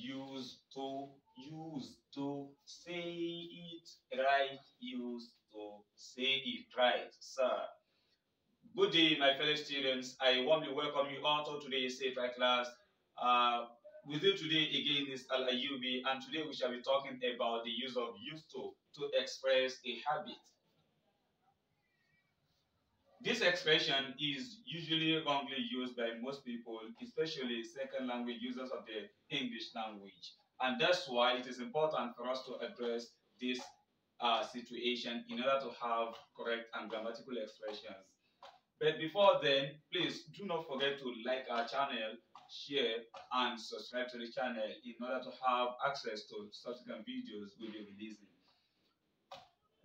used to say it right, used to say it right, sir. Good day, my fellow students. I warmly welcome you all to today's Say It Right class. With you today again is AL-AYYÜBY, and today we shall be talking about the use of used to express a habit. This expression is usually wrongly used by most people, especially second language users of the English language. And that's why it is important for us to address this situation in order to have correct and grammatical expressions. But before then, please do not forget to like our channel, share, and subscribe to the channel in order to have access to subsequent videos we'll be releasing.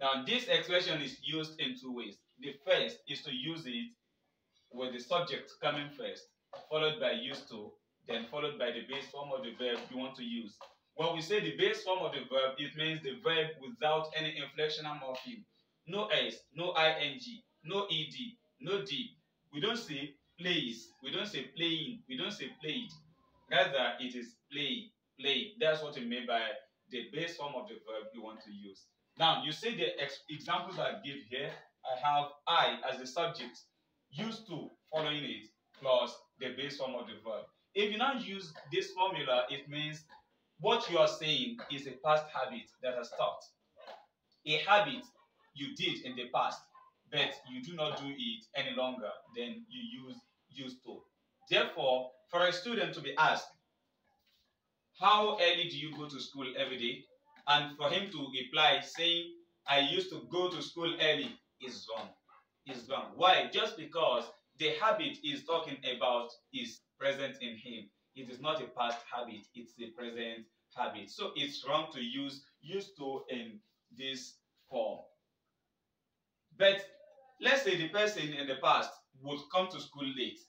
Now, this expression is used in two ways. The first is to use it with the subject coming first, followed by used to, then followed by the base form of the verb you want to use. When we say the base form of the verb, it means the verb without any inflectional morpheme. No S, no ing, no ed, no d. We don't say plays, we don't say playing, we don't say played. Rather, it is play, played. That's what we mean by the base form of the verb you want to use. Now, you see the examples I give here. I have I as the subject, used to following it, plus the base form of the verb. If you now use this formula, it means what you are saying is a past habit that has stopped. A habit you did in the past, but you do not do it any longer, then you use used to. Therefore, for a student to be asked, how early do you go to school every day? And for him to reply saying, I used to go to school early, is wrong. Is wrong. Why? Just because the habit is talking about is present in him. It is not a past habit, it's a present habit. So it's wrong to use used to in this form. But let's say the person in the past would come to school late,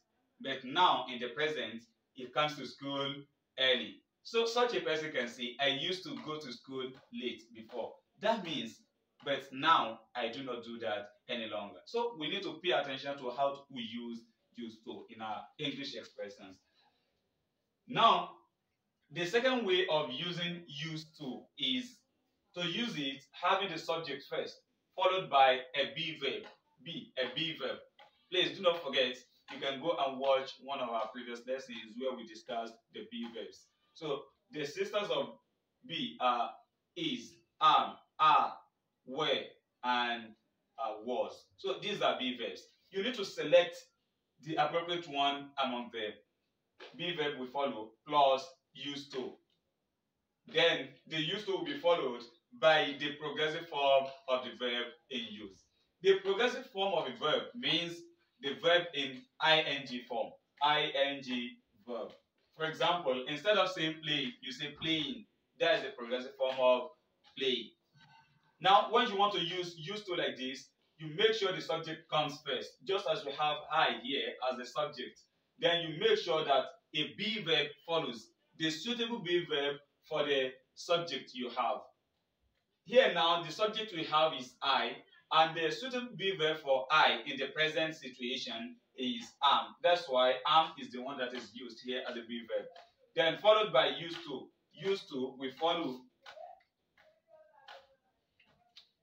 but now in the present, he comes to school early. So such a person can say, I used to go to school late before. That means, but now I do not do that any longer. So we need to pay attention to how we use used to in our English expressions. Now, the second way of using used to is to use it having the subject first, followed by a be verb. A be verb. Please do not forget, you can go and watch one of our previous lessons where we discussed the be verbs. So the sisters of be are is, am, are, were, and was. So these are be verbs. You need to select the appropriate one among them. Be verb will follow plus used to. Then the used to will be followed by the progressive form of the verb in use. The progressive form of a verb means the verb in ing form. Ing verb. For example, instead of saying play, you say playing. That is the progressive form of play. Now, when you want to use used to like this, you make sure the subject comes first. Just as we have I here as the subject, then you make sure that a be verb follows the suitable be verb for the subject you have. Here now, the subject we have is I, and the suitable be verb for I in the present situation is am. That's why am is the one that is used here as a be verb. Then followed by used to. Used to will follow.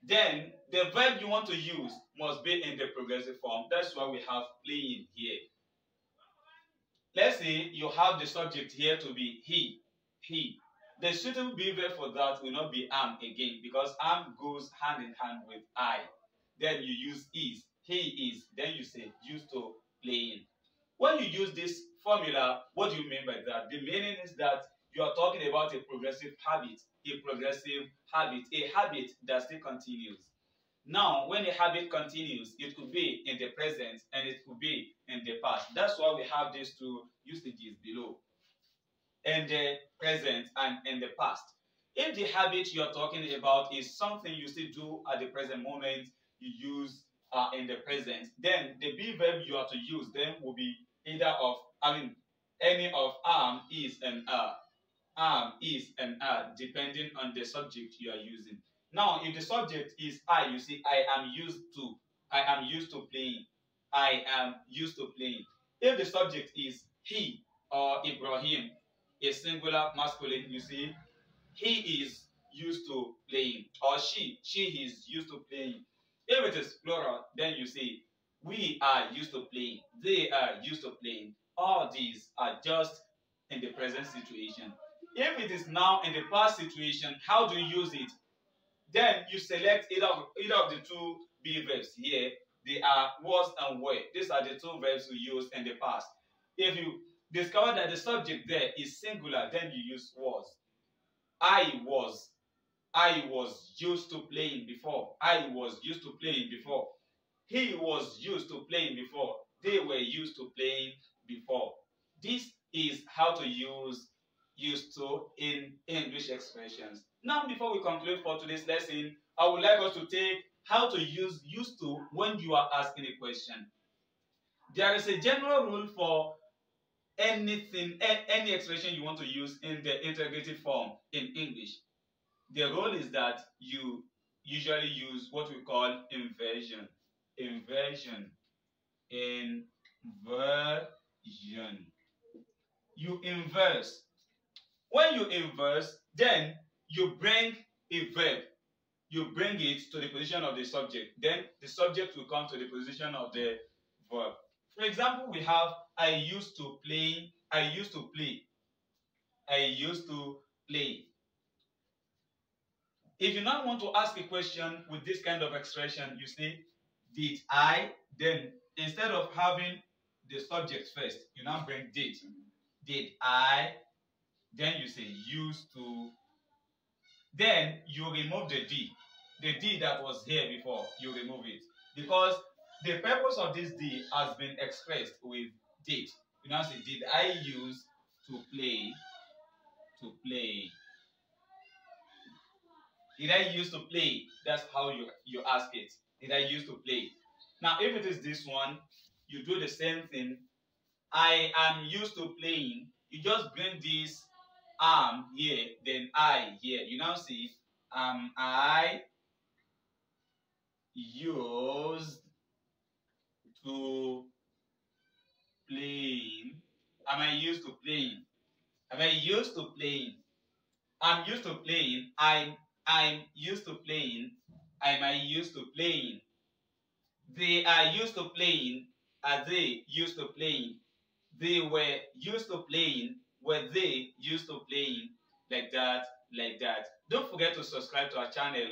Then the verb you want to use must be in the progressive form. That's why we have playing here. Let's say you have the subject here to be he. The suitable be verb for that will not be am again, because am goes hand in hand with I. Then you use is. He is. Then you say used to playing. When you use this formula, what do you mean by that? The meaning is that you are talking about a progressive habit. A habit that still continues. Now, when a habit continues, it could be in the present and it could be in the past. That's why we have these two usages below. In the present and in the past. If the habit you're talking about is something you still do at the present moment, you use in the present, then the be verb you are to use then will be either of, any of am, is, and are. Am, is, and are, depending on the subject you are using. Now, if the subject is I, you see, I am used to. I am used to playing. I am used to playing. If the subject is he or Ibrahim, a singular masculine, you see, he is used to playing, or she is used to playing. If it is plural, then you say we are used to playing, they are used to playing. All these are just in the present situation. If it is now in the past situation, how do you use it? Then you select either of the two be verbs here. They are was and were. These are the two verbs we used in the past. If you discover that the subject there is singular, then you use was. I was. I was used to playing before. I was used to playing before. He was used to playing before. They were used to playing before. This is how to use used to in English expressions. Now, before we conclude for today's lesson, I would like us to take how to use used to when you are asking a question. There is a general rule for anything, any expression you want to use in the interrogative form in English. The rule is that you usually use what we call inversion. Inversion. Inversion. You inverse. When you inverse, then you bring a verb. You bring it to the position of the subject. Then the subject will come to the position of the verb. For example, we have I used to play. I used to play. I used to play. If you now want to ask a question with this kind of expression, you say, did I? Then instead of having the subject first, you now bring did. Did I? Then you say used to. Then you remove the D. The D that was here before, you remove it. Because the purpose of this D has been expressed with did. You now say, did I use to play? To play. Did I used to play? That's how you ask it. Did I used to play? Now, if it is this one, you do the same thing. I am used to playing. You just bring this am here, then I here. You now see, I used to playing. Am I used to playing? Am I used to playing? I'm used to playing. I'm used to playing. Am I used to playing? They are used to playing. Are they used to playing? They were used to playing. Were they used to playing? Like that, like that. Don't forget to subscribe to our channel